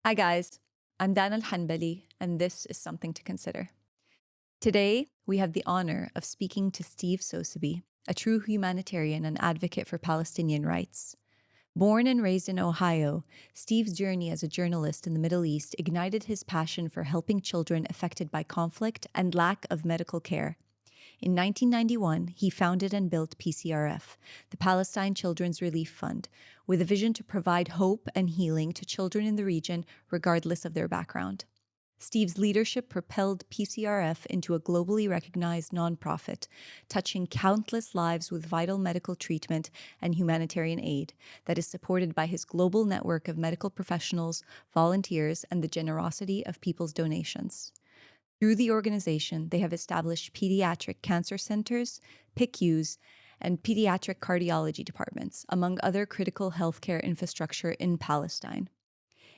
Hi guys, I'm Dan Al-Hanbali, and this is Something to Consider. Today, we have the honor of speaking to Steve Sosebee, a true humanitarian and advocate for Palestinian rights. Born and raised in Ohio, Steve's journey as a journalist in the Middle East ignited his passion for helping children affected by conflict and lack of medical care. In 1991, he founded and built PCRF, the Palestine Children's Relief Fund, with a vision to provide hope and healing to children in the region regardless of their background. Steve's leadership propelled PCRF into a globally recognized nonprofit, touching countless lives with vital medical treatment and humanitarian aid that is supported by his global network of medical professionals, volunteers, and the generosity of people's donations. Through the organization, they have established pediatric cancer centers, PICUs, and pediatric cardiology departments, among other critical healthcare infrastructure in Palestine.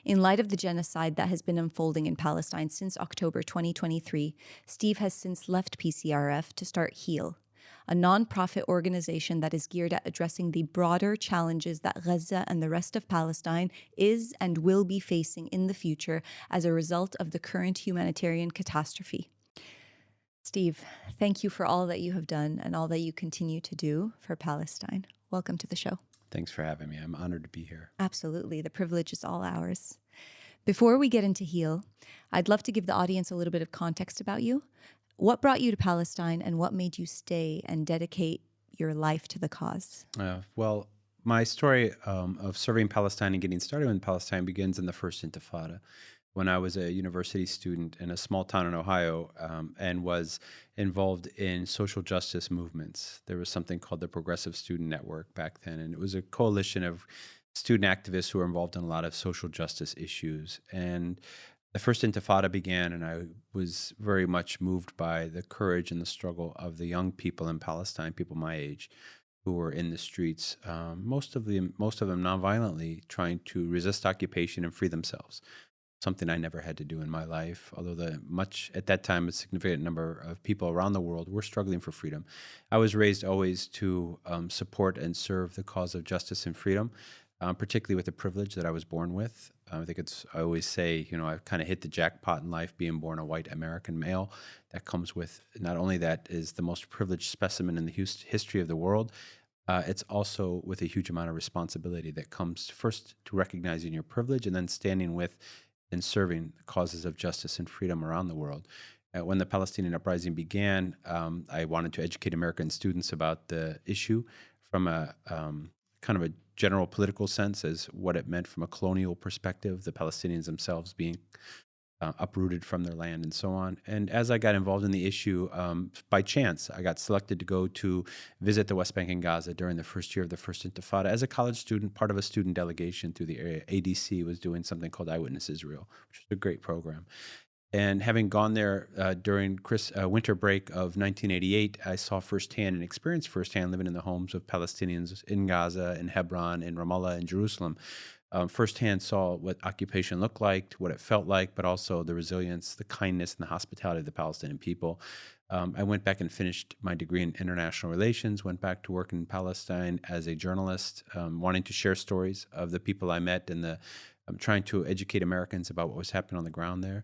In light of the genocide that has been unfolding in Palestine since October 2023, Steve has since left PCRF to start HEAL, a nonprofit organization that is geared at addressing the broader challenges that Gaza and the rest of Palestine is and will be facing in the future as a result of the current humanitarian catastrophe. Steve, thank you for all that you have done and all that you continue to do for Palestine. Welcome to the show. Thanks for having me. I'm honored to be here. Absolutely. The privilege is all ours. Before we get into HEAL, I'd love to give the audience a little bit of context about you. What brought you to Palestine and what made you stay and dedicate your life to the cause? Well, my story of serving Palestine and getting started in Palestine begins in the first Intifada, when I was a university student in a small town in Ohio and was involved in social justice movements. There was something called the Progressive Student Network back then, and it was a coalition of student activists who were involved in a lot of social justice issues. And the first Intifada began, and I was very much moved by the courage and the struggle of the young people in Palestine, people my age, who were in the streets, most of them nonviolently, trying to resist occupation and free themselves. Something I never had to do in my life, although at that time, a significant number of people around the world were struggling for freedom. I was raised always to support and serve the cause of justice and freedom, particularly with the privilege that I was born with. I always say, I've kind of hit the jackpot in life being born a white American male. That comes with, not only that is the most privileged specimen in the history of the world, it's also with a huge amount of responsibility that comes first to recognizing your privilege and then standing with and serving causes of justice and freedom around the world. When the Palestinian uprising began, I wanted to educate American students about the issue from a kind of a general political sense as what it meant from a colonial perspective, the Palestinians themselves being uprooted from their land and so on. And as I got involved in the issue, by chance, I got selected to go to visit the West Bank and Gaza during the first year of the first Intifada. As a college student, part of a student delegation through the area, ADC was doing something called Eyewitness Israel, which was a great program. And having gone there during winter break of 1988, I saw firsthand and experienced firsthand living in the homes of Palestinians in Gaza, in Hebron, in Ramallah, and Jerusalem. Firsthand saw what occupation looked like, what it felt like, but also the resilience, the kindness, and the hospitality of the Palestinian people. I went back and finished my degree in international relations, went back to work in Palestine as a journalist, wanting to share stories of the people I met and trying to educate Americans about what was happening on the ground there.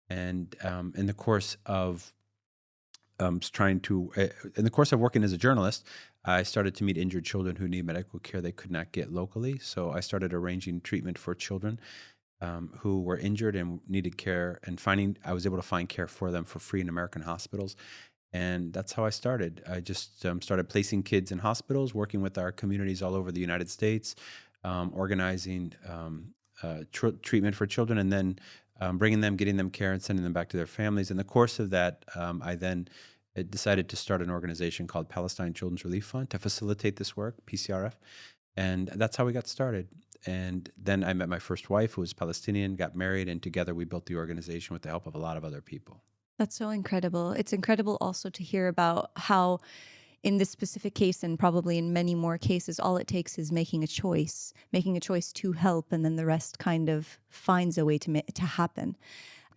And in the course of working as a journalist, I started to meet injured children who need medical care they could not get locally. So I started arranging treatment for children who were injured and needed care, and I was able to find care for them for free in American hospitals. And that's how I started. I just started placing kids in hospitals, working with our communities all over the United States, organizing treatment for children, and then bringing them, getting them care, and sending them back to their families. In the course of that, I then decided to start an organization called Palestine Children's Relief Fund to facilitate this work, PCRF. And that's how we got started. And then I met my first wife, who was Palestinian, got married, and together we built the organization with the help of a lot of other people. That's so incredible. It's incredible also to hear about how, in this specific case, and probably in many more cases, all it takes is making a choice to help, and then the rest kind of finds a way to happen.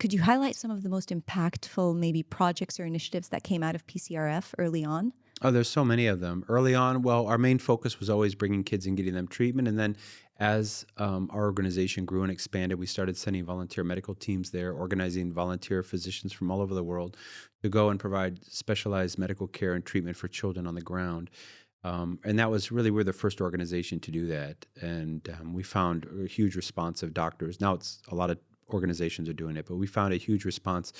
Could you highlight some of the most impactful maybe projects or initiatives that came out of PCRF early on? Oh, there's so many of them. Early on, well, our main focus was always bringing kids and getting them treatment. And then as our organization grew and expanded, we started sending volunteer medical teams there, organizing volunteer physicians from all over the world to go and provide specialized medical care and treatment for children on the ground. And that was really, we're the first organization to do that. And we found a huge response of doctors. Now it's a lot of organizations are doing it, but we found a huge response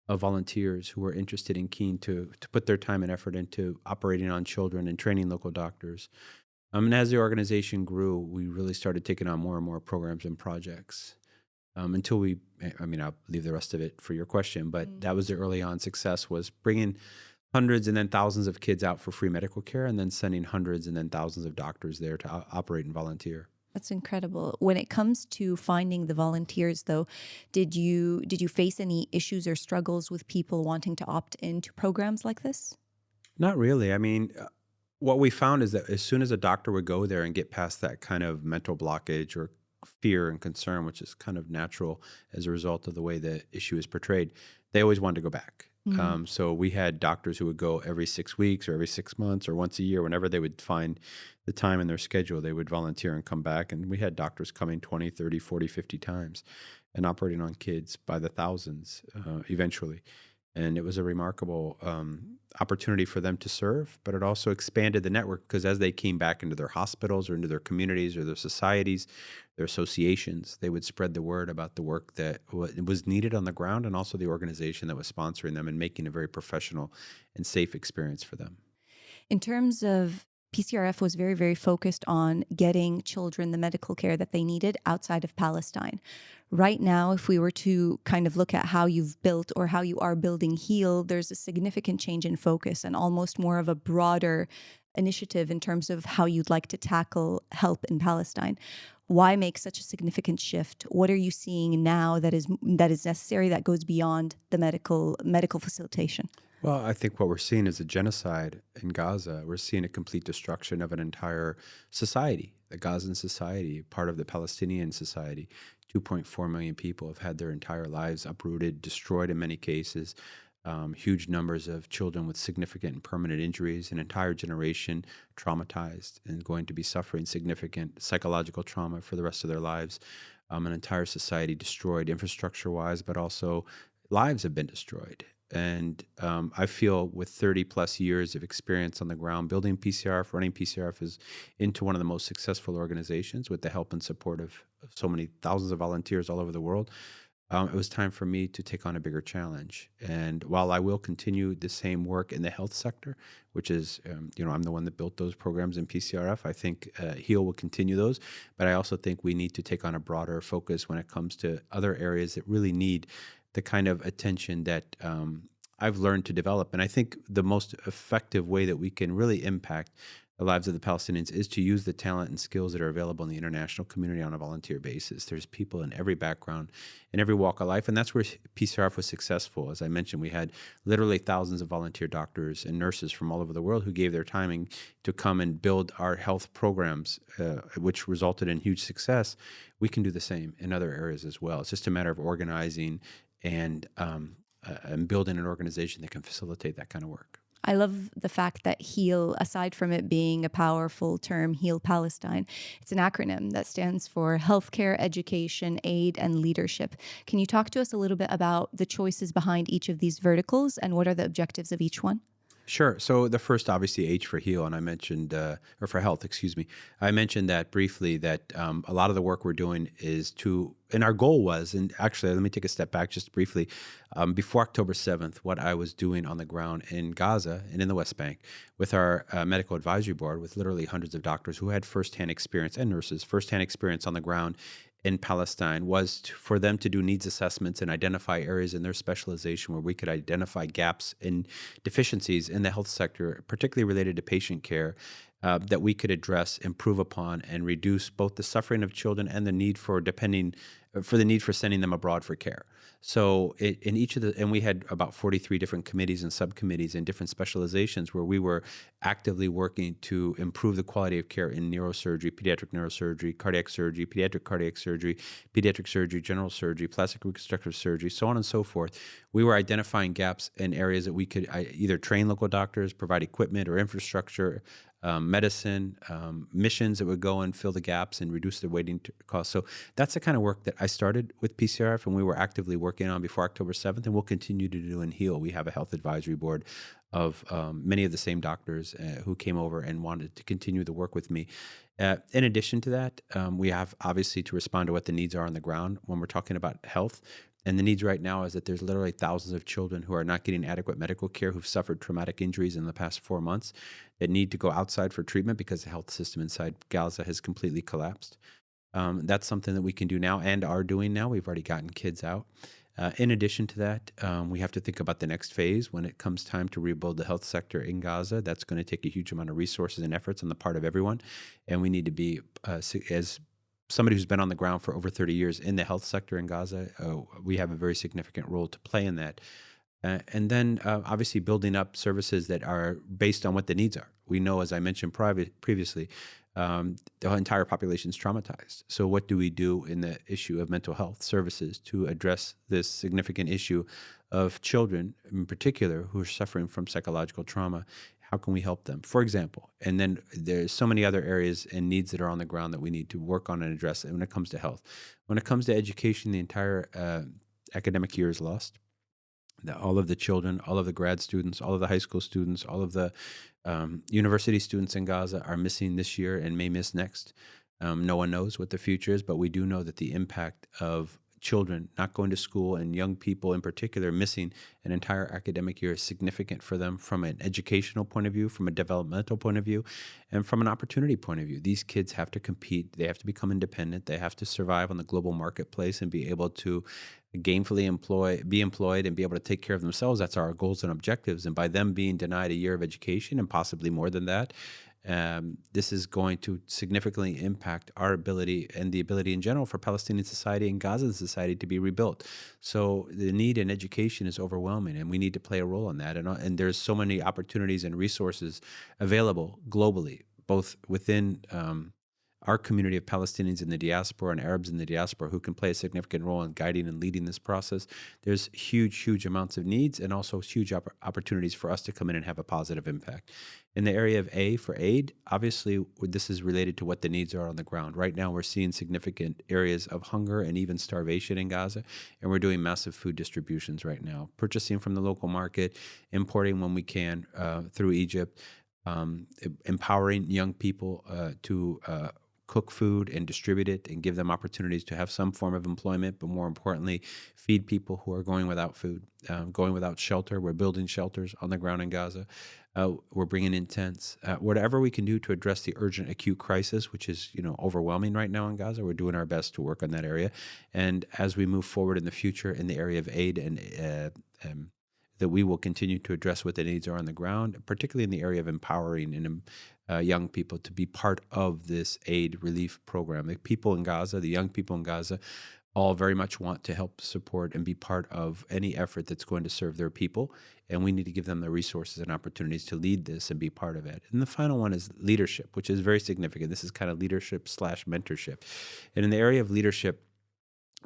of volunteers who were interested and keen to put their time and effort into operating on children and training local doctors. And as the organization grew, we really started taking on more and more programs and projects until I mean, I'll leave the rest of it for your question, but that was the early on success was bringing hundreds and then thousands of kids out for free medical care and then sending hundreds and then thousands of doctors there to operate and volunteer. That's incredible. When it comes to finding the volunteers, though, did you face any issues or struggles with people wanting to opt into programs like this? Not really. I mean, what we found is that as soon as a doctor would go there and get past that kind of mental blockage or fear and concern, which is kind of natural as a result of the way the issue is portrayed, they always wanted to go back. Mm. So we had doctors who would go every 6 weeks or every 6 months or once a year, whenever they would find the time in their schedule, they would volunteer and come back. And we had doctors coming 20, 30, 40, 50 times and operating on kids by the thousands eventually. And it was a remarkable opportunity for them to serve, but it also expanded the network because as they came back into their hospitals or into their communities or their societies, their associations, they would spread the word about the work that was needed on the ground and also the organization that was sponsoring them and making a very professional and safe experience for them. In terms of PCRF was very, very focused on getting children the medical care that they needed outside of Palestine. Right now, if we were to kind of look at how you've built or how you are building Heal, there's a significant change in focus and almost more of a broader initiative in terms of how you'd like to tackle help in Palestine. Why make such a significant shift? What are you seeing now that is necessary that goes beyond the medical facilitation? Well, I think what we're seeing is a genocide in Gaza. We're seeing a complete destruction of an entire society, the Gazan society, part of the Palestinian society. 2.4 million people have had their entire lives uprooted, destroyed in many cases. Huge numbers of children with significant and permanent injuries, an entire generation traumatized and going to be suffering significant psychological trauma for the rest of their lives. An entire society destroyed infrastructure wise, but also lives have been destroyed. And I feel with 30 plus years of experience on the ground, building PCRF, running PCRF is into one of the most successful organizations with the help and support of so many thousands of volunteers all over the world. It was time for me to take on a bigger challenge. And while I will continue the same work in the health sector, which is, I'm the one that built those programs in PCRF, I think HEAL will continue those. But I also think we need to take on a broader focus when it comes to other areas that really need the kind of attention that I've learned to develop. And I think the most effective way that we can really impact the lives of the Palestinians is to use the talent and skills that are available in the international community on a volunteer basis. There's people in every background, in every walk of life, and that's where PCRF was successful. As I mentioned, we had literally thousands of volunteer doctors and nurses from all over the world who gave their timing to come and build our health programs, which resulted in huge success. We can do the same in other areas as well. It's just a matter of organizing and building an organization that can facilitate that kind of work. I love the fact that HEAL, aside from it being a powerful term, Heal Palestine, it's an acronym that stands for Healthcare, Education, Aid, and Leadership. Can you talk to us a little bit about the choices behind each of these verticals and what are the objectives of each one? Sure. So the first, obviously, H for heal, and I mentioned, or for health, excuse me. I mentioned that briefly that a lot of the work we're doing is and our goal was, and actually, let me take a step back just briefly. Before October 7th, what I was doing on the ground in Gaza and in the West Bank with our medical advisory board, with literally hundreds of doctors who had firsthand experience and nurses, firsthand experience on the ground in Palestine, was for them to do needs assessments and identify areas in their specialization where we could identify gaps and deficiencies in the health sector, particularly related to patient care, that we could address, improve upon, and reduce both the suffering of children and the need for for the need for sending them abroad for care. So in each of the, and we had about 43 different committees and subcommittees and different specializations where we were actively working to improve the quality of care in neurosurgery, pediatric neurosurgery, cardiac surgery, pediatric surgery, general surgery, plastic reconstructive surgery, so on and so forth. We were identifying gaps in areas that we could either train local doctors, provide equipment or infrastructure, medicine, missions that would go and fill the gaps and reduce the waiting costs. So that's the kind of work that I started with PCRF and we were actively working on before October 7th, and we'll continue to do in HEAL. We have a health advisory board of many of the same doctors who came over and wanted to continue the work with me. In addition to that, we have obviously to respond to what the needs are on the ground when we're talking about health. And the needs right now is that there's literally thousands of children who are not getting adequate medical care, who've suffered traumatic injuries in the past 4 months, that need to go outside for treatment because the health system inside Gaza has completely collapsed. That's something that we can do now and are doing now. We've already gotten kids out. In addition to that, we have to think about the next phase when it comes time to rebuild the health sector in Gaza. That's going to take a huge amount of resources and efforts on the part of everyone. And we need to be, as somebody who's been on the ground for over 30 years in the health sector in Gaza, we have a very significant role to play in that. And then obviously building up services that are based on what the needs are. We know, as I mentioned previously, the entire population is traumatized. So what do we do in the issue of mental health services to address this significant issue of children in particular who are suffering from psychological trauma? How can we help them, for example? And then there's so many other areas and needs that are on the ground that we need to work on and address when it comes to health. When it comes to education, the entire academic year is lost. All of the children, all of the grad students, all of the high school students, all of the university students in Gaza are missing this year and may miss next. No one knows what the future is, but we do know that the impact of children not going to school and young people in particular missing an entire academic year is significant for them from an educational point of view, from a developmental point of view, and from an opportunity point of view. These kids have to compete. They have to become independent. They have to survive on the global marketplace and be able to gainfully be employed and be able to take care of themselves. That's our goals and objectives. And by them being denied a year of education and possibly more than that, this is going to significantly impact our ability and the ability in general for Palestinian society and Gaza society to be rebuilt. So the need in education is overwhelming, and we need to play a role in that. And there's so many opportunities and resources available globally, both within our community of Palestinians in the diaspora and Arabs in the diaspora who can play a significant role in guiding and leading this process. There's huge amounts of needs and also huge opportunities for us to come in and have a positive impact. In the area of A for aid, obviously this is related to what the needs are on the ground. Right now we're seeing significant areas of hunger and even starvation in Gaza, and we're doing massive food distributions right now, purchasing from the local market, importing when we can through Egypt, empowering young people to cook food and distribute it and give them opportunities to have some form of employment, but more importantly, feed people who are going without food, going without shelter. We're building shelters on the ground in Gaza. We're bringing in tents. Whatever we can do to address the urgent, acute crisis, which is overwhelming right now in Gaza, we're doing our best to work on that area. And as we move forward in the future in the area of aid and that we will continue to address what the needs are on the ground, particularly in the area of empowering and young people to be part of this aid relief program. The people in Gaza, the young people in Gaza, all very much want to help support and be part of any effort that's going to serve their people. And we need to give them the resources and opportunities to lead this and be part of it. And the final one is leadership, which is very significant. This is kind of leadership / mentorship. And in the area of leadership,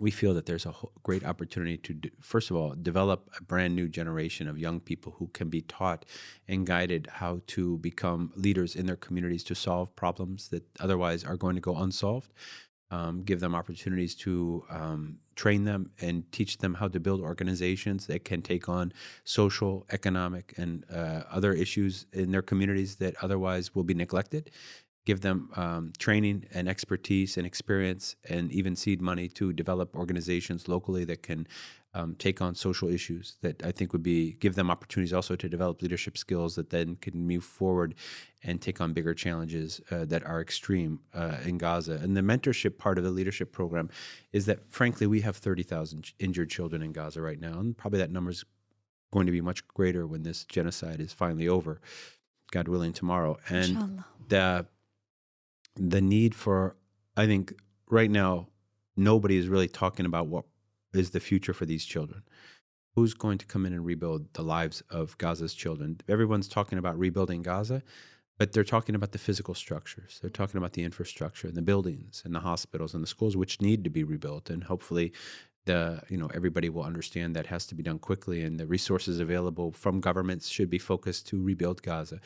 we feel that there's a great opportunity to, first of all, develop a brand new generation of young people who can be taught and guided how to become leaders in their communities to solve problems that otherwise are going to go unsolved. Give them opportunities to train them and teach them how to build organizations that can take on social, economic, and other issues in their communities that otherwise will be neglected. Give them training and expertise and experience and even seed money to develop organizations locally that can take on social issues that I think would give them opportunities also to develop leadership skills that then can move forward and take on bigger challenges that are extreme in Gaza. And the mentorship part of the leadership program is that, frankly, we have 30,000 injured children in Gaza right now, and probably that number is going to be much greater when this genocide is finally over, God willing, tomorrow. And Inshallah. the need for, I think, right now, nobody is really talking about what is the future for these children. Who's going to come in and rebuild the lives of Gaza's children? Everyone's talking about rebuilding Gaza, but they're talking about the physical structures. They're talking about the infrastructure and the buildings and the hospitals and the schools, which need to be rebuilt. And hopefully, everybody will understand that has to be done quickly, and the resources available from governments should be focused to rebuild Gaza.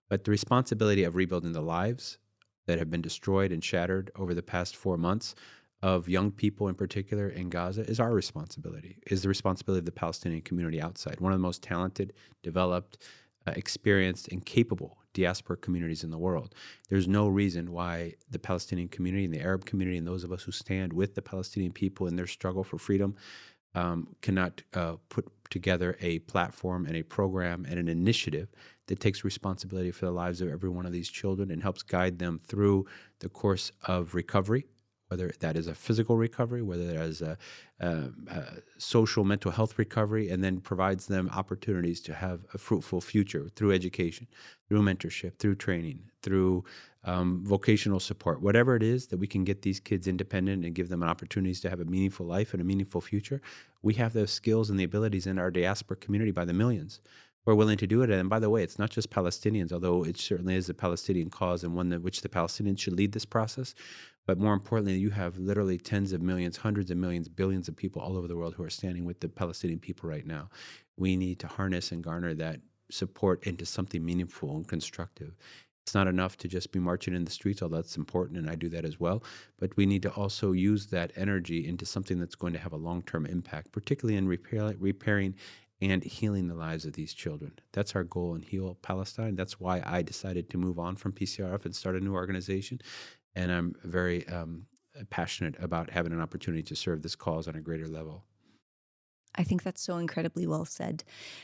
But the responsibility of rebuilding the lives that have been destroyed and shattered over the past 4 months of young people in particular in Gaza is our responsibility, is the responsibility of the Palestinian community outside. One of the most talented, developed, experienced, and capable diaspora communities in the world. There's no reason why the Palestinian community and the Arab community and those of us who stand with the Palestinian people in their struggle for freedom cannot put together a platform and a program and an initiative that takes responsibility for the lives of every one of these children and helps guide them through the course of recovery, whether that is a physical recovery, whether that is a social mental health recovery, and then provides them opportunities to have a fruitful future through education, through mentorship, through training, through vocational support, whatever it is that we can get these kids independent and give them opportunities to have a meaningful life and a meaningful future. We have those skills and the abilities in our diaspora community by the millions who are willing to do it. And by the way, it's not just Palestinians, although it certainly is a Palestinian cause and one that which the Palestinians should lead this process. But more importantly, you have literally tens of millions, hundreds of millions, billions of people all over the world who are standing with the Palestinian people right now. We need to harness and garner that support into something meaningful and constructive. It's not enough to just be marching in the streets, although that's important, and I do that as well. But we need to also use that energy into something that's going to have a long-term impact, particularly in repairing and healing the lives of these children. That's our goal in Heal Palestine. That's why I decided to move on from PCRF and start a new organization. And I'm very passionate about having an opportunity to serve this cause on a greater level. I think that's so incredibly well said.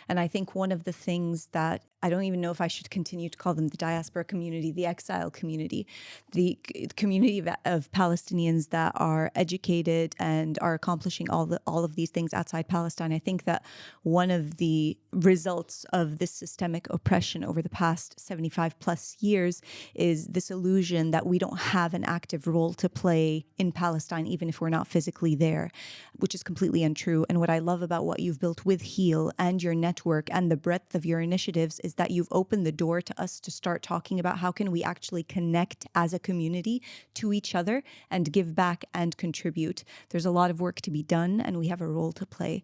And I think one of the things that I don't even know if I should continue to call them the diaspora community, the exile community, the community of Palestinians that are educated and are accomplishing all of these things outside Palestine. I think that one of the results of this systemic oppression over the past 75 plus years is this illusion that we don't have an active role to play in Palestine, even if we're not physically there, which is completely untrue. And what I love about what you've built with HEAL and your network and the breadth of your initiatives is that you've opened the door to us to start talking about how can we actually connect as a community to each other and give back and contribute. There's a lot of work to be done, and we have a role to play.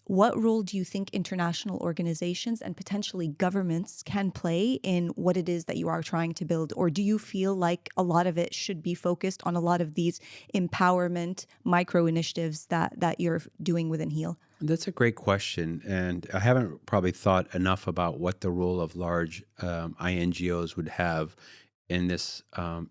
What role do you think international organizations and potentially governments can play in what it is that you are trying to build? Or do you feel like a lot of it should be focused on a lot of these empowerment micro initiatives that you're doing within HEAL? That's a great question. And I haven't probably thought enough about what the role of large INGOs would have in this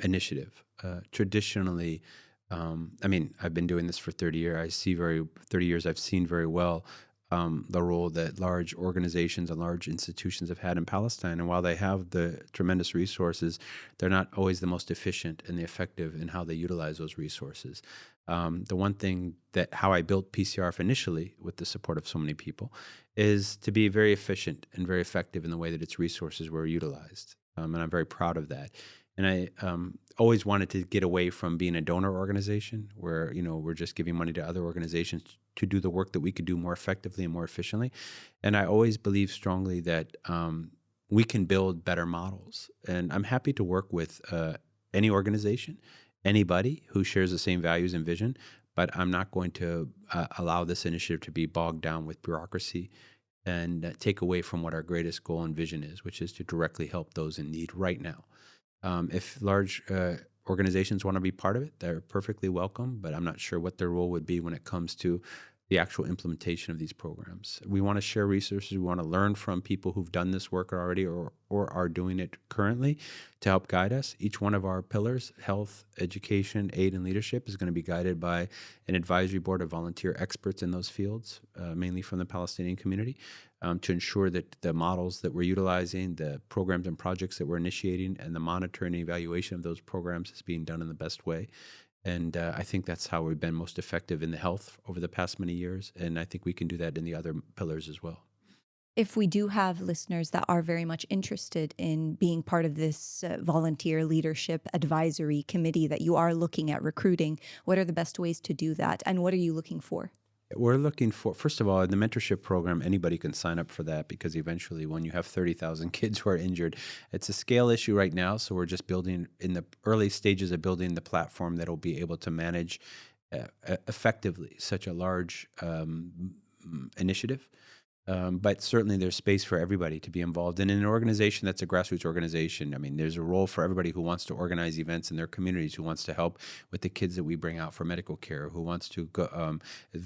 initiative. Traditionally, I've been doing this for 30 years. 30 years, I've seen very well the role that large organizations and large institutions have had in Palestine. And while they have the tremendous resources, they're not always the most efficient and effective in how they utilize those resources. The one thing that how I built PCRF initially with the support of so many people is to be very efficient and very effective in the way that its resources were utilized. And I'm very proud of that. And I always wanted to get away from being a donor organization where, we're just giving money to other organizations to do the work that we could do more effectively and more efficiently. And I always believe strongly that we can build better models. And I'm happy to work with any organization, anybody who shares the same values and vision, but I'm not going to allow this initiative to be bogged down with bureaucracy and take away from what our greatest goal and vision is, which is to directly help those in need right now. If large organizations want to be part of it, they're perfectly welcome, but I'm not sure what their role would be when it comes to the actual implementation of these programs. We want to share resources. We want to learn from people who've done this work already or are doing it currently to help guide us. Each one of our pillars, health, education, aid, and leadership, is going to be guided by an advisory board of volunteer experts in those fields, mainly from the Palestinian community, to ensure that the models that we're utilizing, the programs and projects that we're initiating, and the monitoring and evaluation of those programs is being done in the best way. And I think that's how we've been most effective in the health over the past many years. And I think we can do that in the other pillars as well. If we do have listeners that are very much interested in being part of this volunteer leadership advisory committee that you are looking at recruiting, what are the best ways to do that? And what are you looking for? We're looking for, first of all, in the mentorship program, anybody can sign up for that because eventually, when you have 30,000 kids who are injured, it's a scale issue right now. So we're just building in the early stages of building the platform that will be able to manage effectively such a large initiative. But certainly there's space for everybody to be involved. And in an organization that's a grassroots organization, I mean, there's a role for everybody who wants to organize events in their communities, who wants to help with the kids that we bring out for medical care, who wants to go,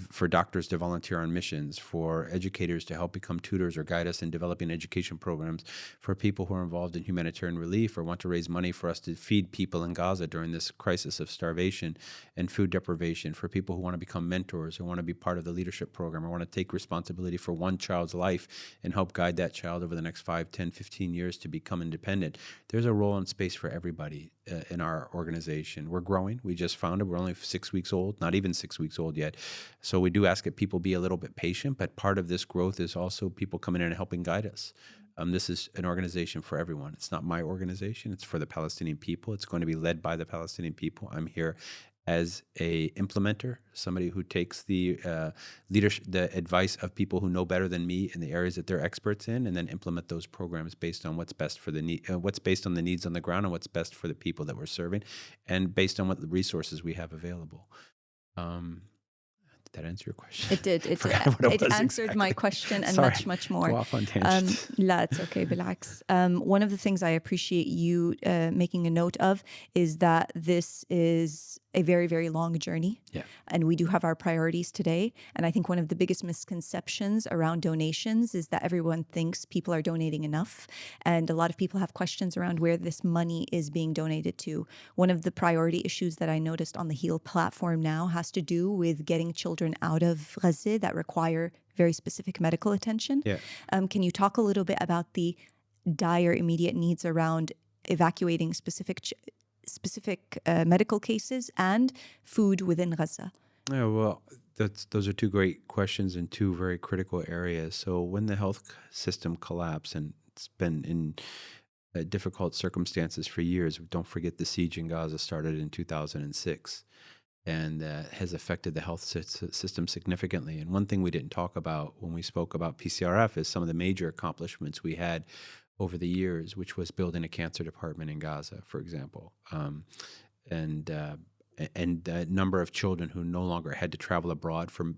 for doctors to volunteer on missions, for educators to help become tutors or guide us in developing education programs, for people who are involved in humanitarian relief or want to raise money for us to feed people in Gaza during this crisis of starvation and food deprivation, for people who want to become mentors, who want to be part of the leadership program, or want to take responsibility for one child's life and help guide that child over the next 5, 10, 15 years to become independent. There's a role and space for everybody in our organization. We're growing. We just founded. We're only 6 weeks old, not even 6 weeks old yet. So we do ask that people be a little bit patient, but part of this growth is also people coming in and helping guide us. This is an organization for everyone. It's not my organization. It's for the Palestinian people. It's going to be led by the Palestinian people. I'm here as a implementer, somebody who takes the leadership, the advice of people who know better than me in the areas that they're experts in, and then implement those programs based on what's best for the need, what's based on the needs on the ground, and what's best for the people that we're serving, and based on what the resources we have available. Did that answer your question? It did. I forgot what it was answered my exactly. question and Sorry. much more. Go off on tangent. لا, it's okay, بالعكس. One of the things I appreciate you making a note of is that this is a very, very long journey. Yeah. And we do have our priorities today. And I think one of the biggest misconceptions around donations is that everyone thinks people are donating enough. And a lot of people have questions around where this money is being donated to. One of the priority issues that I noticed on the HEAL platform now has to do with getting children out of Gaza that require very specific medical attention. Yeah. Can you talk a little bit about the dire immediate needs around evacuating specific medical cases and food within Gaza? Yeah, well, those are two great questions in two very critical areas. So when the health system collapsed, and it's been in difficult circumstances for years, don't forget the siege in Gaza started in 2006 and has affected the health system significantly. And one thing we didn't talk about when we spoke about PCRF is some of the major accomplishments we had over the years, which was building a cancer department in Gaza, for example, and the number of children who no longer had to travel abroad for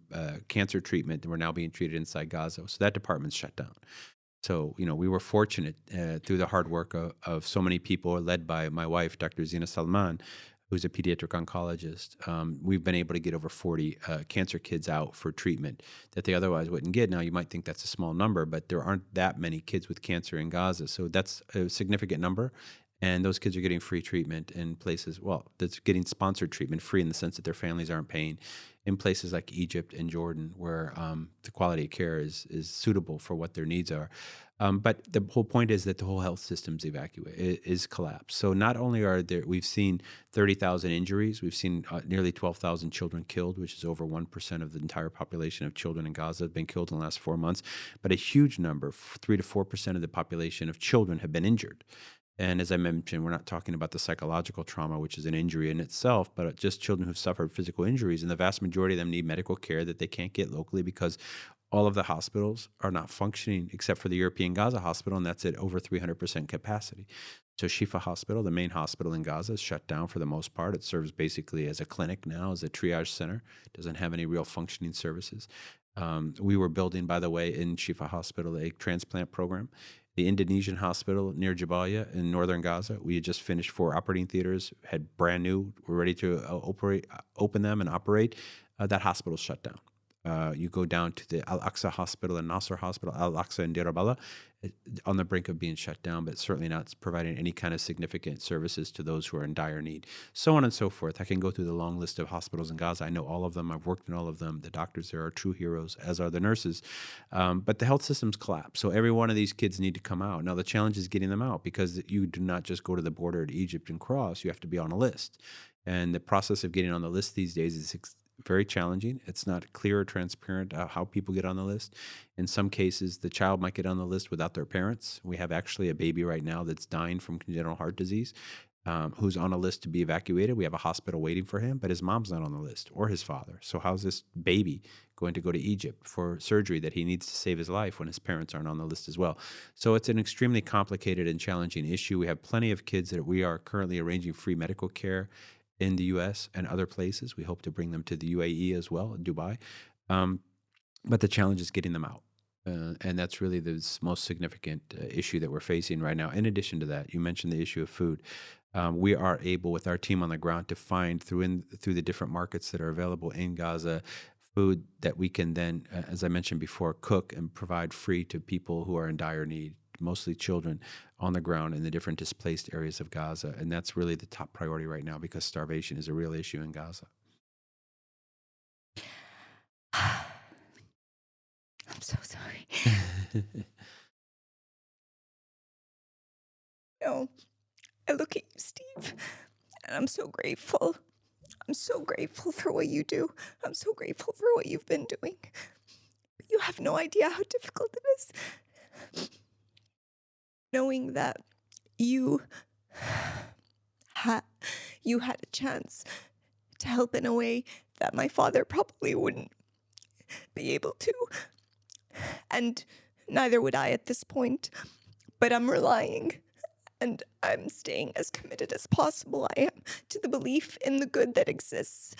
cancer treatment and were now being treated inside Gaza. So that department's shut down. So, we were fortunate through the hard work of so many people, led by my wife, Dr. Zina Salman, who's a pediatric oncologist. We've been able to get over 40 cancer kids out for treatment that they otherwise wouldn't get. Now, you might think that's a small number, but there aren't that many kids with cancer in Gaza. So that's a significant number. And those kids are getting free treatment in places, that's getting sponsored treatment, free in the sense that their families aren't paying, in places like Egypt and Jordan, where the quality of care is suitable for what their needs are. But the whole point is that the whole health system's is collapsed. So not only we've seen 30,000 injuries, we've seen nearly 12,000 children killed, which is over 1% of the entire population of children in Gaza have been killed in the last 4 months. But a huge number, 3 to 4% of the population of children have been injured. And as I mentioned, we're not talking about the psychological trauma, which is an injury in itself, but just children who've suffered physical injuries. And the vast majority of them need medical care that they can't get locally because all of the hospitals are not functioning except for the European Gaza hospital, and that's at over 300% capacity. So Shifa Hospital, the main hospital in Gaza, is shut down for the most part. It serves basically as a clinic now, as a triage center. It doesn't have any real functioning services. We were building, by the way, in Shifa Hospital, a transplant program. The Indonesian hospital near Jabalia in northern Gaza, we had just finished 4 operating theaters, had brand new, we're ready to open them and operate. That hospital's shut down. You go down to the Al-Aqsa Hospital and Nasser Hospital, Al-Aqsa in Deir al-Balah, on the brink of being shut down, but certainly not providing any kind of significant services to those who are in dire need. So on and so forth. I can go through the long list of hospitals in Gaza. I know all of them. I've worked in all of them. The doctors there are true heroes, as are the nurses. But the health systems collapse. So every one of these kids need to come out. Now, the challenge is getting them out because you do not just go to the border at Egypt and cross. You have to be on a list. And the process of getting on the list these days very challenging. It's not clear or transparent how people get on the list. In some cases, the child might get on the list without their parents. We have actually a baby right now that's dying from congenital heart disease, who's on a list to be evacuated. We have a hospital waiting for him, but his mom's not on the list, or his father. So how's this baby going to go to Egypt for surgery that he needs to save his life when his parents aren't on the list as well? So it's an extremely complicated and challenging issue. We have plenty of kids that we are currently arranging free medical care in the U.S. and other places. We hope to bring them to the UAE as well, Dubai. Um, but the challenge is getting them out. And that's really the most significant issue that we're facing right now. In addition to that, you mentioned the issue of food. We are able, with our team on the ground, to find through the different markets that are available in Gaza, food that we can then, as I mentioned before, cook and provide free to people who are in dire need, mostly children on the ground in the different displaced areas of Gaza. And that's really the top priority right now because starvation is a real issue in Gaza. I'm so sorry. No, I look at you, Steve, and I'm so grateful. I'm so grateful for what you do. I'm so grateful for what you've been doing. You have no idea how difficult it is. Knowing that you had a chance to help in a way that my father probably wouldn't be able to. And neither would I at this point. But I'm relying and I'm staying as committed as possible, I am, to the belief in the good that exists,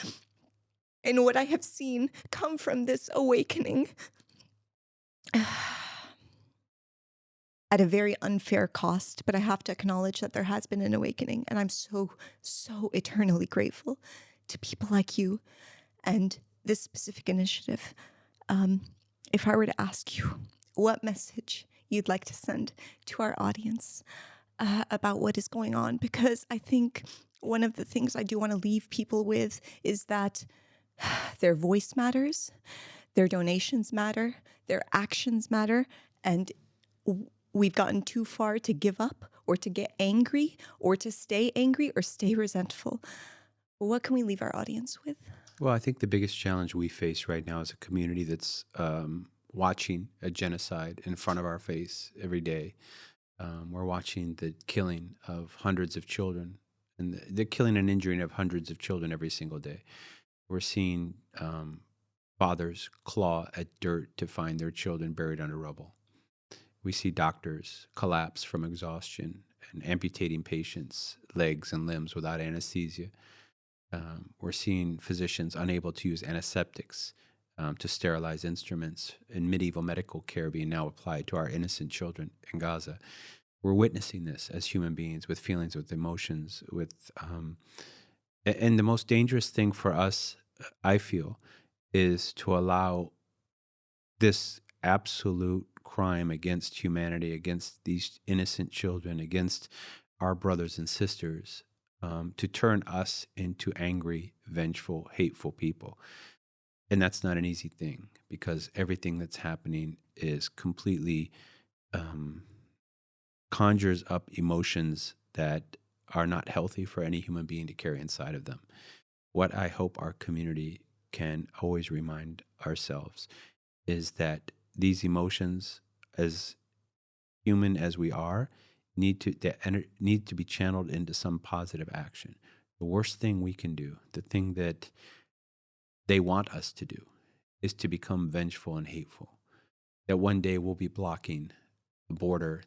in what I have seen come from this awakening. At a very unfair cost, but I have to acknowledge that there has been an awakening, and I'm so, so eternally grateful to people like you and this specific initiative. If I were to ask you what message you'd like to send to our audience about what is going on, because I think one of the things I do want to leave people with is that their voice matters, their donations matter, their actions matter, and we've gotten too far to give up or to get angry or to stay angry or stay resentful. What can we leave our audience with? Well, I think the biggest challenge we face right now is a community that's watching a genocide in front of our face every day. We're watching the killing of hundreds of children and the killing and injuring of hundreds of children every single day. We're seeing fathers claw at dirt to find their children buried under rubble. We see doctors collapse from exhaustion and amputating patients' legs and limbs without anesthesia. We're seeing physicians unable to use antiseptics to sterilize instruments, and medieval medical care being now applied to our innocent children in Gaza. We're witnessing this as human beings with feelings, with emotions, and the most dangerous thing for us, I feel, is to allow this absolute crime against humanity, against these innocent children, against our brothers and sisters, to turn us into angry, vengeful, hateful people. And that's not an easy thing because everything that's happening is completely conjures up emotions that are not healthy for any human being to carry inside of them. What I hope our community can always remind ourselves is that these emotions, as human as we are, need to be channeled into some positive action. The worst thing we can do, the thing that they want us to do, is to become vengeful and hateful. That one day we'll be blocking the border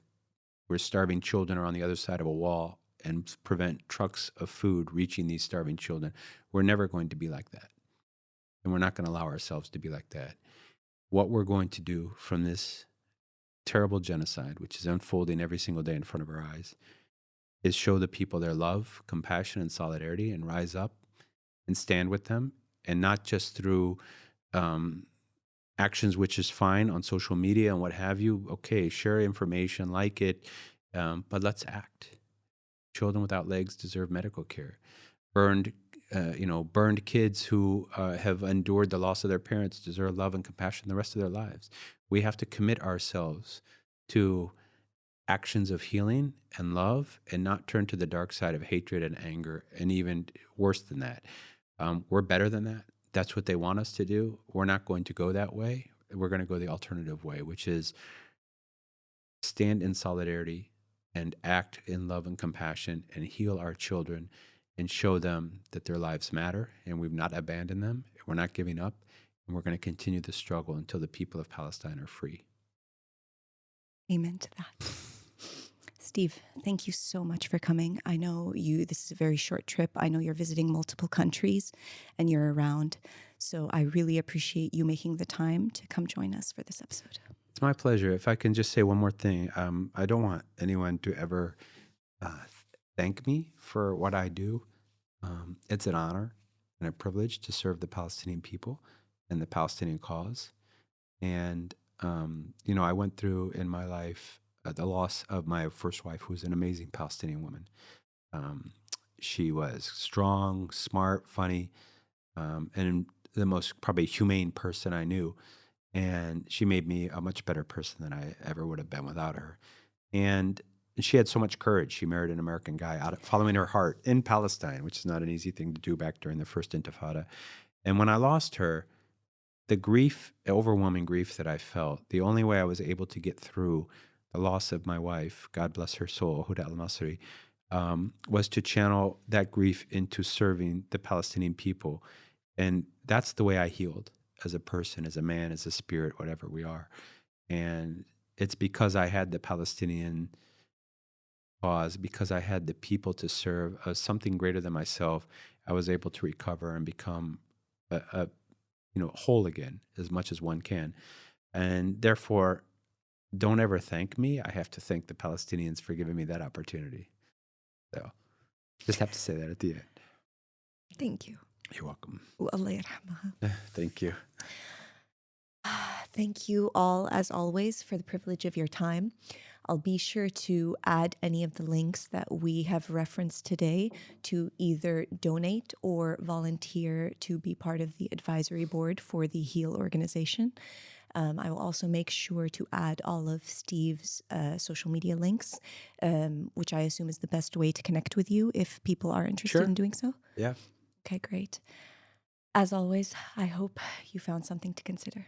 where starving children are on the other side of a wall and prevent trucks of food reaching these starving children. We're never going to be like that. And we're not going to allow ourselves to be like that. What we're going to do from this terrible genocide, which is unfolding every single day in front of our eyes, is show the people their love, compassion, and solidarity and rise up and stand with them. And not just through actions, which is fine on social media and what have you. Okay, share information, like it, but let's act. Children without legs deserve medical care. Burned kids who have endured the loss of their parents deserve love and compassion the rest of their lives. We have to commit ourselves to actions of healing and love and not turn to the dark side of hatred and anger, and even worse than that. We're better than that. that's what they want us to do, we're not going to go that way. We're going to go the alternative way, which is stand in solidarity and act in love and compassion and heal our children and show them that their lives matter and we've not abandoned them. We're not giving up. And we're going to continue the struggle until the people of Palestine are free. Amen to that. Steve, thank you so much for coming. I know this is a very short trip. I know you're visiting multiple countries and you're around. So I really appreciate you making the time to come join us for this episode. It's my pleasure. If I can just say one more thing, I don't want anyone to ever uh, thank me for what I do. It's an honor and a privilege to serve the Palestinian people and the Palestinian cause. And, I went through in my life the loss of my first wife, who was an amazing Palestinian woman. Um, she was strong, smart, funny, and the most probably humane person I knew. And she made me a much better person than I ever would have been without her. And she had so much courage. She married an American guy following her heart in Palestine, which is not an easy thing to do back during the first Intifada. And when I lost her, the grief, overwhelming grief that I felt, the only way I was able to get through the loss of my wife, God bless her soul, Huda al-Masri, was to channel that grief into serving the Palestinian people. And that's the way I healed as a person, as a man, as a spirit, whatever we are. And it's because I had the Palestinian cause, because I had the people to serve, something greater than myself, I was able to recover and become a whole again as much as one can. And therefore, don't ever thank me. I have to thank the Palestinians for giving me that opportunity. So just have to say that at the end. Thank you. You're welcome. Allah yarhamaha. Thank you. Thank you all, as always, for the privilege of your time. I'll be sure to add any of the links that we have referenced today to either donate or volunteer to be part of the advisory board for the HEAL organization. I will also make sure to add all of Steve's social media links, which I assume is the best way to connect with you if people are interested Sure. in doing so. Yeah. Okay, great. As always, I hope you found something to consider.